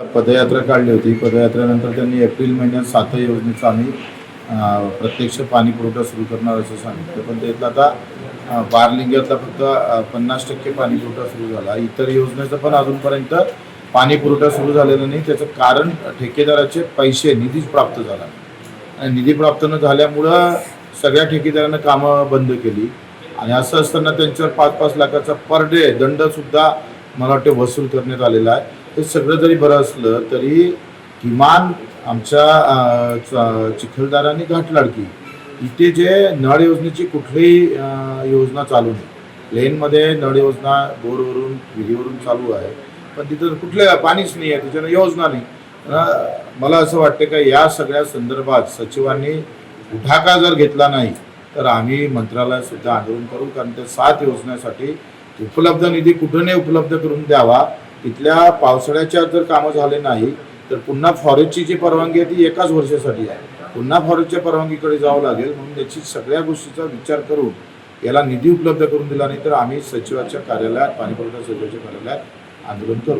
पदयात्रा काढली होती. पदयात्रेनंतर त्यांनी एप्रिल महिन्यात 7 योजनेचा आम्ही प्रत्यक्ष पाणी पुरवठा सुरू करणार असं सांगितलं. पण त्यातलं आता बारलिंग्यातला फक्त 50% पाणी पुरवठा सुरू झाला. इतर योजनेचं पण अजूनपर्यंत पाणी पुरवठा सुरू झालेला नाही. त्याचं कारण ठेकेदाराचे पैसे निधीच प्राप्त झाला आणि निधी प्राप्त न झाल्यामुळं सगळ्या ठेकेदारांना कामं बंद केली आणि असं असताना त्यांच्यावर 5-5 लाखाचा पर डे दंडसुद्धा मला वाटते वसूल करण्यात आलेला आहे. हे सगळं जरी बरं असलं तरी किमान आमच्या चिखलदरा घाटलाडकी इथे जे नळ योजनेची कुठलीही योजना चालू नाही. प्लेनमध्ये नळ योजना बोरवरून विहिरीवरून चालू आहे, पण तिथं कुठलं पाणीच नाही आहे, त्याच्यानं योजना नाही. मला असं वाटतं का या सगळ्या संदर्भात सचिवांनी पुढाकार जर घेतला नाही तर आम्ही मंत्रालयात आंदोलन करू. कारण त्या 7 योजनेसाठी उपलब्ध निधी कुठं नाही उपलब्ध करून द्यावा. तिथल्या पावसाळ्याच्या जर कामं झाले नाही तर पुन्हा फॉरेस्टची जी परवानगी आहे ती एकाच वर्षासाठी आहे. पुन्हा फॉरेस्टच्या परवानगीकडे जावं लागेल. म्हणून याची सगळ्या गोष्टीचा विचार करून याला निधी उपलब्ध करून दिला नाही तर आम्ही सचिवाच्या कार्यालयात, पाणीपुरवठा सचिवाच्या कार्यालयात आंदोलन करू.